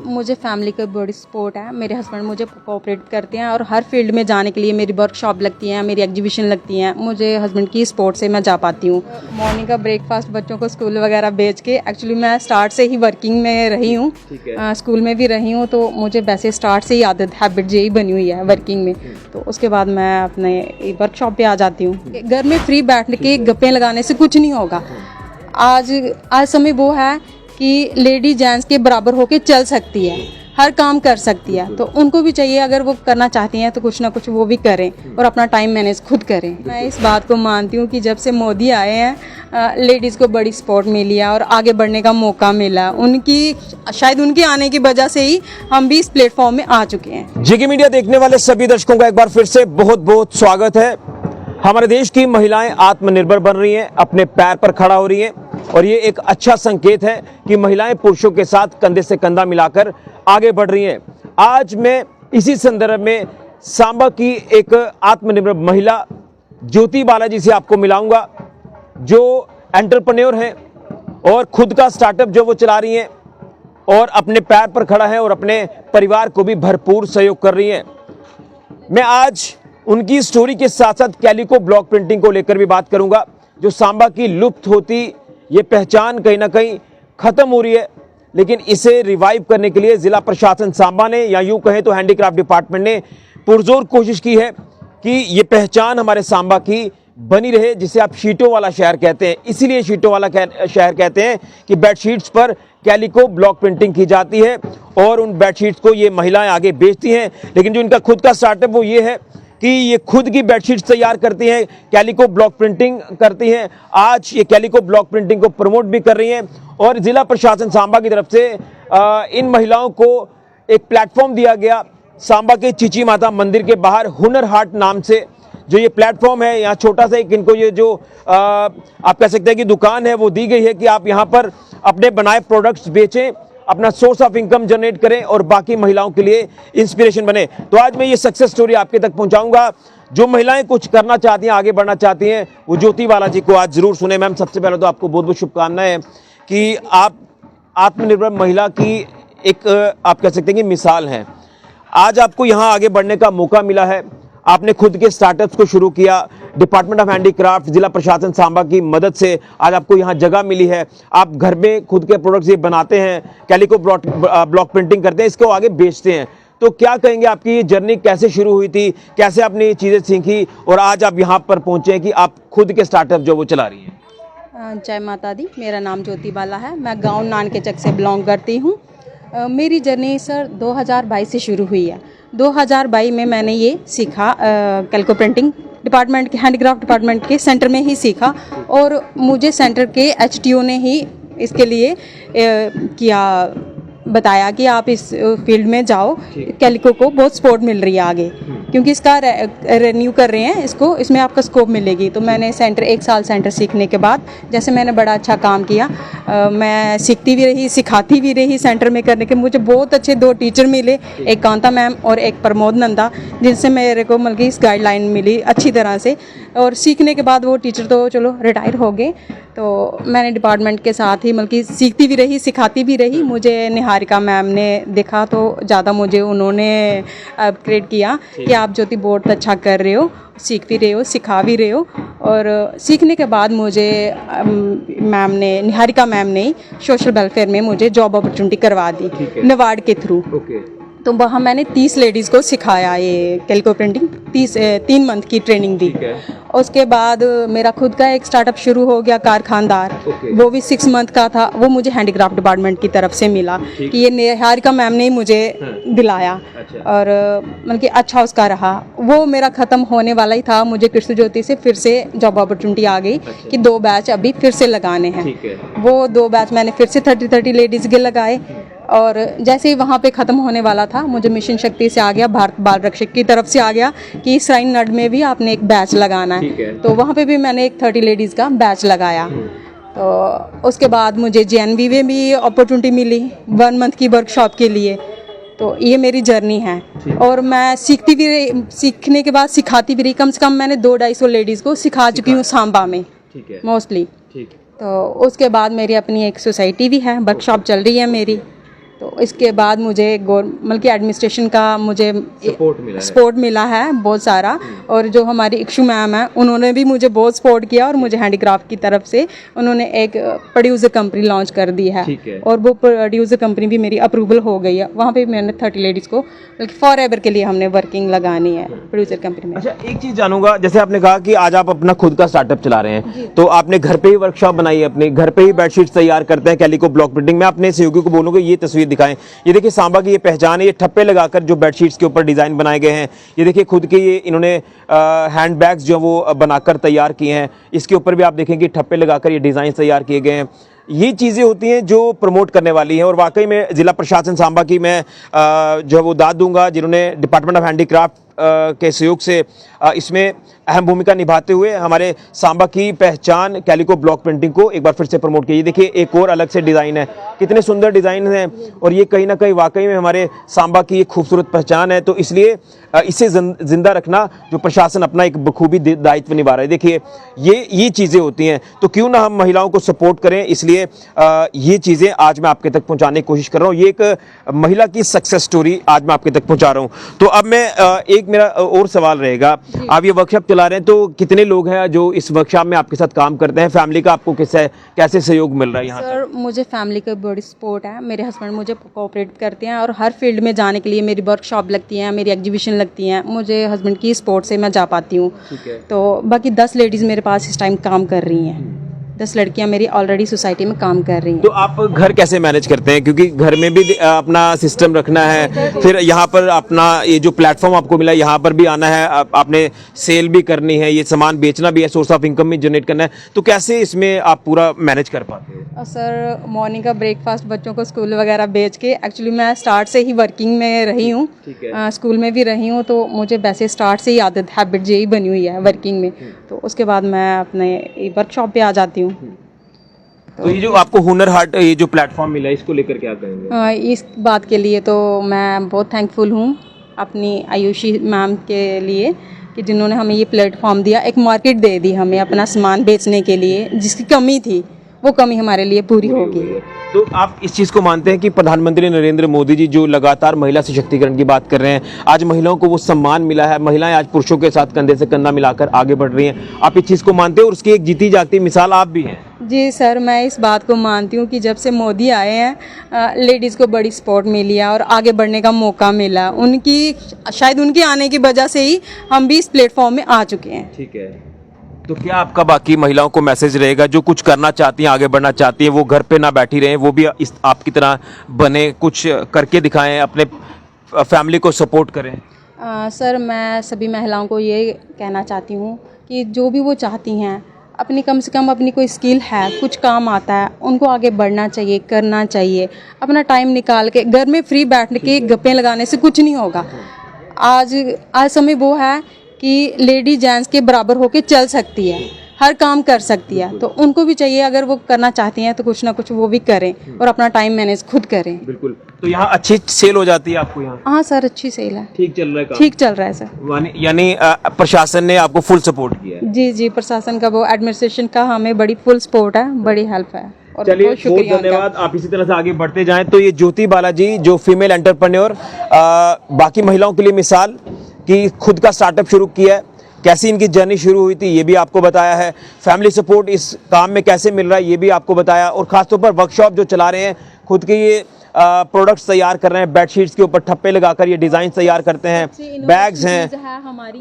मुझे फैमिली का बड़ी सपोर्ट है। मेरे हस्बैंड मुझे कोऑपरेट करते हैं और हर फील्ड में जाने के लिए मेरी वर्कशॉप लगती हैं, मेरी एग्जीबिशन लगती हैं। मुझे हस्बैंड की सपोर्ट से मैं जा पाती हूँ। मॉर्निंग का ब्रेकफास्ट बच्चों को स्कूल वगैरह भेज के, एक्चुअली मैं स्टार्ट से ही वर्किंग में रही हूँ, स्कूल में भी रही हूँ, तो मुझे वैसे स्टार्ट से ही आदत हैबिट यही बनी हुई है वर्किंग में। तो उसके बाद मैं अपने वर्कशॉप पे आ जाती हूँ। घर में फ्री बैठ के गप्पे लगाने से कुछ नहीं होगा। आज समय वो है कि लेडी जेंट्स के बराबर होके चल सकती है, हर काम कर सकती है। तो उनको भी चाहिए, अगर वो करना चाहती हैं तो कुछ ना कुछ वो भी करें और अपना टाइम मैनेज खुद करें। मैं इस बात को मानती हूँ कि जब से मोदी आए हैं लेडीज़ को बड़ी सपोर्ट मिली है और आगे बढ़ने का मौका मिला। शायद उनके आने की वजह से ही हम भी इस प्लेटफॉर्म में आ चुके हैं। जीके मीडिया देखने वाले सभी दर्शकों का एक बार फिर से बहुत बहुत स्वागत है। हमारे देश की महिलाएं आत्मनिर्भर बन रही हैं, अपने पैर पर खड़ा हो रही हैं और ये एक अच्छा संकेत है कि महिलाएं पुरुषों के साथ कंधे से कंधा मिलाकर आगे बढ़ रही हैं। आज मैं इसी संदर्भ में सांबा की एक आत्मनिर्भर महिला ज्योति बालाजी से आपको मिलाऊंगा, जो एंटरप्रेन्योर हैं और खुद का स्टार्टअप जो वो चला रही हैं और अपने पैर पर खड़ा है और अपने परिवार को भी भरपूर सहयोग कर रही हैं। मैं आज उनकी स्टोरी के साथ साथ कैलिको ब्लॉक प्रिंटिंग को लेकर भी बात करूंगा, जो सांबा की लुप्त होती ये पहचान कहीं ना कहीं खत्म हो रही है, लेकिन इसे रिवाइव करने के लिए जिला प्रशासन सांबा ने, या यूं कहें तो हैंडीक्राफ्ट डिपार्टमेंट ने पुरजोर कोशिश की है कि ये पहचान हमारे सांबा की बनी रहे, जिसे आप शीटों वाला शहर कहते हैं। इसीलिए शीटों वाला शहर कहते हैं कि बेडशीट्स पर कैलिको ब्लॉक प्रिंटिंग की जाती है और उन बेडशीट्स को ये महिलाएं आगे बेचती हैं। लेकिन जो इनका खुद का स्टार्टअप वो ये है कि ये खुद की बेडशीट्स तैयार करती हैं, कैलिको ब्लॉक प्रिंटिंग करती हैं। आज ये कैलिको ब्लॉक प्रिंटिंग को प्रमोट भी कर रही हैं और जिला प्रशासन सांबा की तरफ से इन महिलाओं को एक प्लेटफॉर्म दिया गया। सांबा के चिची माता मंदिर के बाहर हुनर हाट नाम से जो ये प्लेटफॉर्म है, यहाँ छोटा सा एक इनको ये जो आप कह सकते हैं कि दुकान है वो दी गई है कि आप यहाँ पर अपने बनाए प्रोडक्ट्स बेचें, अपना सोर्स ऑफ इनकम जनरेट करें और बाकी महिलाओं के लिए इंस्पिरेशन बने। तो आज मैं ये सक्सेस स्टोरी आपके तक पहुंचाऊंगा। जो महिलाएं कुछ करना चाहती हैं, आगे बढ़ना चाहती हैं, वो ज्योति बालाजी को आज जरूर सुने। मैम, सबसे पहले तो आपको बहुत बहुत शुभकामनाएं कि आप आत्मनिर्भर महिला की एक आप कह सकते हैं कि मिसाल हैं। आज आपको यहाँ आगे बढ़ने का मौका मिला है, आपने खुद के स्टार्टअप्स को शुरू किया, डिपार्टमेंट ऑफ हैंडीक्राफ्ट जिला प्रशासन सांबा की मदद से आज आपको यहाँ जगह मिली है। आप घर में खुद के प्रोडक्ट्स ये बनाते हैं, कैलिको ब्लॉक प्रिंटिंग करते हैं, इसको आगे बेचते हैं। तो क्या कहेंगे, आपकी ये जर्नी कैसे शुरू हुई थी, कैसे आपने ये चीज़ें सीखी और आज आप यहाँ पर पहुँचे हैं कि आप खुद के स्टार्टअप जो वो चला रही हैं? जय माता दी। मेरा नाम ज्योति बाला है। मैं गाँव नानकेचक से बिलोंग करती हूँ। मेरी जर्नी सर 2022 से शुरू हुई है। 2022 में मैंने ये सीखा, कैलिको प्रिंटिंग डिपार्टमेंट के हैंडीक्राफ्ट डिपार्टमेंट के सेंटर में ही सीखा और मुझे सेंटर के एचटीओ ने ही इसके लिए बताया कि आप इस फील्ड में जाओ, कैलिको को बहुत सपोर्ट मिल रही है आगे, क्योंकि इसका रिन्यू कर रहे हैं इसको, इसमें आपका स्कोप मिलेगी। तो मैंने एक साल सेंटर सीखने के बाद जैसे मैंने बड़ा अच्छा काम किया, मैं सीखती भी रही, सिखाती भी रही सेंटर में करने के। मुझे बहुत अच्छे 2 टीचर मिले, एक कांता मैम और एक प्रमोद नंदा, जिनसे मेरे को मतलब इस गाइडलाइन मिली अच्छी तरह से। और सीखने के बाद वो टीचर तो चलो रिटायर हो गए, तो मैंने डिपार्टमेंट के साथ ही मतलब सीखती भी रही, सिखाती भी रही। मुझे निहारिका मैम ने देखा तो ज़्यादा मुझे उन्होंने अपग्रेड किया कि आप ज्योति बहुत अच्छा कर रहे हो, सीख भी रहे हो, सिखा भी रहे हो। और सीखने के बाद मुझे निहारिका मैम ने सोशल वेलफेयर में मुझे जॉब अपॉर्चुनिटी करवा दी नवाड के थ्रू। तो वहाँ मैंने 30 लेडीज़ को सिखाया ये कैलिको प्रिंटिंग, 3 मंथ की ट्रेनिंग दी। उसके बाद मेरा खुद का एक स्टार्टअप शुरू हो गया कारखानदार, वो भी 6 मंथ का था। वो मुझे हैंडीक्राफ्ट डिपार्टमेंट की तरफ से मिला कि ये निहारिका मैम ने ही मुझे दिलाया और मतलब कि अच्छा उसका रहा। वो मेरा ख़त्म होने वाला ही था, मुझे कृष्ण ज्योति से फिर से जॉब अपॉर्चुनिटी आ गई कि 2 बैच अभी फिर से लगाने हैं। वो 2 बैच मैंने फिर से 30 लेडीज़ के लगाए और जैसे ही वहाँ पे ख़त्म होने वाला था, मुझे मिशन शक्ति से आ गया, भारत बाल रक्षक की तरफ से आ गया कि श्राइन नड में भी आपने एक बैच लगाना है। तो वहाँ पे भी मैंने एक 30 लेडीज़ का बैच लगाया। तो उसके बाद मुझे JNV में भी अपॉर्चुनिटी मिली 1 मंथ की वर्कशॉप के लिए। तो ये मेरी जर्नी है और मैं सीखती भी रही, सीखने के बाद सिखाती भी रही। कम से कम मैंने 200-250 लेडीज़ को सिखा चुकी हूँ सांबा में मोस्टली। तो उसके बाद मेरी अपनी एक सोसाइटी भी है, वर्कशॉप चल रही है मेरी। तो इसके बाद मुझे मतलब कि एडमिनिस्ट्रेशन का मुझे सपोर्ट मिला है बहुत सारा। और जो हमारी इक्षु मैम है उन्होंने भी मुझे बहुत सपोर्ट किया और मुझे हैंडीक्राफ्ट की तरफ से उन्होंने एक प्रोड्यूसर कंपनी लॉन्च कर दी है और वो प्रोड्यूसर कंपनी भी मेरी अप्रूवल हो गई है। वहाँ पे मैंने 30 लेडीज़ को फॉर एवर के लिए हमने वर्किंग लगानी है प्रोड्यूसर कंपनी में। अच्छा, एक चीज जानूंगा, जैसे आपने कहा कि आज आप अपना खुद का स्टार्टअप चला रहे हैं, तो आपने घर पे ही वर्कशॉप बनाई है, अपने घर पे ही बेडशीट्स तैयार करते हैं कैलिको ब्लॉक प्रिंटिंग में। अपने सहयोगी को बोलूंगा ये तस्वीर दिखाएं। ये देखिए सांबा की ये पहचान है, ये ठप्पे लगाकर जो बेडशीट्स के ऊपर डिजाइन बनाए गए हैं। ये देखिए खुद के ये इन्होंने हैंड बैग्स जो वो बनाकर तैयार किए हैं, इसके ऊपर भी आप देखेंगे ठप्पे लगाकर ये डिजाइन तैयार किए गए हैं। ये चीज़ें होती हैं जो प्रमोट करने वाली हैं और वाकई में जिला प्रशासन सांबा की मैं जो वो दाद दूंगा, जिन्होंने डिपार्टमेंट ऑफ हैंडीक्राफ्ट के सहयोग से इसमें अहम भूमिका निभाते हुए हमारे सांबा की पहचान कैलिको ब्लॉक प्रिंटिंग को एक बार फिर से प्रमोट किया। ये देखिए एक और अलग से डिज़ाइन है, कितने सुंदर डिज़ाइन हैं और ये कहीं ना कहीं वाकई में हमारे सांबा की एक खूबसूरत पहचान है। तो इसलिए इसे जिंदा रखना जो प्रशासन अपना एक बखूबी दायित्व निभा रहा है। देखिए ये चीज़ें होती हैं, तो क्यों ना हम महिलाओं को सपोर्ट करें। इसलिए ये चीज़ें आज मैं आपके तक पहुँचाने की कोशिश कर रहा हूँ। ये एक महिला की सक्सेस स्टोरी आज मैं आपके तक पहुँचा रहा हूँ। तो अब मैं एक मेरा और सवाल रहेगा, आप ये वर्कशॉप चला रहे हैं तो कितने लोग हैं जो इस वर्कशॉप में आपके साथ काम करते हैं? फैमिली का आपको कैसे सहयोग मिल रहा है यहाँ? सर मुझे फैमिली का बड़ी सपोर्ट है, मेरे हस्बैंड मुझे कोऑपरेट करते हैं और हर फील्ड में जाने के लिए मेरी वर्कशॉप लगती हैं, मेरी एग्जीबिशन लगती हैं, मुझे हस्बैंड की सपोर्ट से मैं जा पाती हूँ। तो बाकी 10 लेडीज़ मेरे पास इस टाइम काम कर रही हैं, 10 लड़कियां मेरी ऑलरेडी सोसाइटी में काम कर रही हैं। तो आप घर कैसे मैनेज करते हैं, क्योंकि घर में भी अपना सिस्टम रखना है, फिर यहाँ पर अपना ये जो प्लेटफॉर्म आपको मिला यहाँ पर भी आना है, आपने सेल भी करनी है, ये सामान बेचना भी है, सोर्स ऑफ इनकम भी जनरेट करना है, तो कैसे इसमें आप पूरा मैनेज कर पाते हैं? सर मॉर्निंग का ब्रेकफास्ट बच्चों को स्कूल वगैरह भेज के, एक्चुअली मैं स्टार्ट से ही वर्किंग में रही हूँ, स्कूल में भी रही हूँ, तो मुझे वैसे स्टार्ट से ही आदत हैबिट यही बनी हुई है वर्किंग में। तो उसके बाद मैं अपने वर्कशॉप पे आ जाती हूँ। तो ये जो आपको हुनर हाट ये जो प्लेटफॉर्म मिला है, इसको लेकर क्या कहेंगे? इस बात के लिए तो मैं बहुत थैंकफुल हूँ अपनी आयुषी मैम के लिए कि जिन्होंने हमें ये प्लेटफॉर्म दिया, एक मार्केट दे दी हमें अपना सामान बेचने के लिए, जिसकी कमी थी वो कमी हमारे लिए पूरी होगी। तो आप इस चीज़ को मानते हैं कि प्रधानमंत्री नरेंद्र मोदी जी जो लगातार महिला सशक्तिकरण की बात कर रहे हैं, आज महिलाओं को वो सम्मान मिला है, महिलाएं आज पुरुषों के साथ कंधे से कंधा मिलाकर आगे बढ़ रही हैं, आप इस चीज़ को मानते हैं और उसकी एक जीती जागती मिसाल आप भी हैं? जी सर, मैं इस बात को मानती हूँ कि जब से मोदी आए हैं लेडीज़ को बड़ी सपोर्ट मिली है और आगे बढ़ने का मौका मिला, शायद उनकी आने की वजह से ही हम भी इस प्लेटफॉर्म में आ चुके हैं। ठीक है, तो क्या आपका बाकी महिलाओं को मैसेज रहेगा जो कुछ करना चाहती हैं, आगे बढ़ना चाहती हैं, वो घर पे ना बैठी रहें, वो भी इस आपकी तरह बने, कुछ करके दिखाएं, अपने फैमिली को सपोर्ट करें? सर मैं सभी महिलाओं को ये कहना चाहती हूँ कि जो भी वो चाहती हैं अपनी, कम से कम अपनी कोई स्किल है, कुछ काम आता है, उनको आगे बढ़ना चाहिए, करना चाहिए, अपना टाइम निकाल के। घर में फ्री बैठ के गप्पे लगाने से कुछ नहीं होगा। आज समय वो है कि लेडी जेंट्स के बराबर होके चल सकती है, हर काम कर सकती है, तो उनको भी चाहिए अगर वो करना चाहती हैं तो कुछ ना कुछ वो भी करें और अपना टाइम मैनेज खुद करें। बिल्कुल। तो यहाँ अच्छी सेल हो जाती है आपको यहाँ? हाँ सर, अच्छी सेल है, ठीक चल रहा है काम? ठीक चल रहा है सर। यानी प्रशासन ने आपको फुल सपोर्ट किया है? जी जी, प्रशासन का वो एडमिनिस्ट्रेशन का हमें बड़ी फुल सपोर्ट है, बड़ी हेल्प है। चलिए बहुत धन्यवाद, आप इसी तरह से आगे बढ़ते जाएं। तो ये ज्योति बालाजी जो फीमेल एंटरप्रेन्योर, बाकी महिलाओं के लिए मिसाल कि खुद का स्टार्टअप शुरू किया है, कैसी इनकी जर्नी शुरू हुई थी ये भी आपको बताया है, फैमिली सपोर्ट इस काम में कैसे मिल रहा है ये भी आपको बताया, और खासतौर पर वर्कशॉप जो चला रहे हैं, खुद के ये प्रोडक्ट्स तैयार कर रहे हैं, बेडशीट्स के ऊपर ठप्पे लगाकर ये डिजाइन तैयार करते हैं, बैग्स हैं,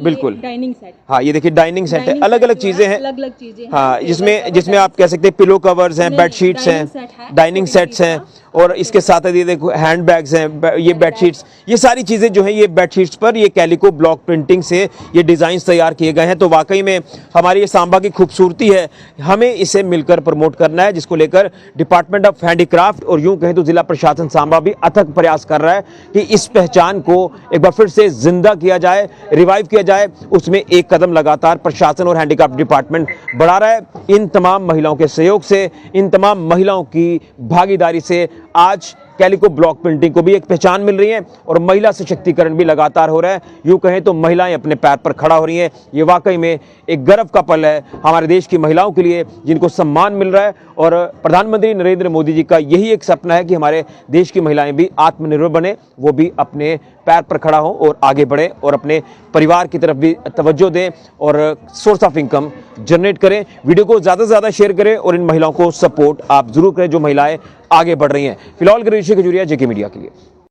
बिल्कुल डाइनिंग सेट। हाँ ये देखिए डाइनिंग सेट है, अलग अलग चीजें हैं, अलग अलग चीजें, हाँ जिसमें आप कह सकते हैं पिलो कवर्स हैं, बेडशीट्स हैं, डाइनिंग सेट्स हैं, और इसके साथ ये देखो हैंड बैग्स हैं, ये बेडशीट्स, ये सारी चीज़ें जो हैं ये बेडशीट्स पर ये कैलिको ब्लॉक प्रिंटिंग से ये डिज़ाइंस तैयार किए गए हैं। तो वाकई में हमारी ये सांबा की खूबसूरती है, हमें इसे मिलकर प्रमोट करना है, जिसको लेकर डिपार्टमेंट ऑफ हैंडीक्राफ्ट और यूं कहें तो जिला प्रशासन सांबा भी अथक प्रयास कर रहा है कि इस पहचान को एक बार फिर से जिंदा किया जाए, रिवाइव किया जाए। उसमें एक कदम लगातार प्रशासन और हैंडीक्राफ्ट डिपार्टमेंट बढ़ा रहा है। इन तमाम महिलाओं के सहयोग से, इन तमाम महिलाओं की भागीदारी से आज कैलिको ब्लॉक प्रिंटिंग को भी एक पहचान मिल रही है और महिला सशक्तिकरण भी लगातार हो रहा है। यूं कहें तो महिलाएं अपने पैर पर खड़ा हो रही हैं। ये वाकई में एक गर्व का पल है हमारे देश की महिलाओं के लिए, जिनको सम्मान मिल रहा है। और प्रधानमंत्री नरेंद्र मोदी जी का यही एक सपना है कि हमारे देश की महिलाएं भी आत्मनिर्भर बने, वो भी अपने पैर पर खड़ा हो और आगे बढ़े और अपने परिवार की तरफ भी तवज्जो दें और सोर्स ऑफ इनकम जनरेट करें। वीडियो को ज़्यादा से ज़्यादा शेयर करें और इन महिलाओं को सपोर्ट आप जरूर करें जो महिलाएं आगे बढ़ रही हैं। फिलहाल ऋषि खजूरिया, जेके मीडिया के लिए।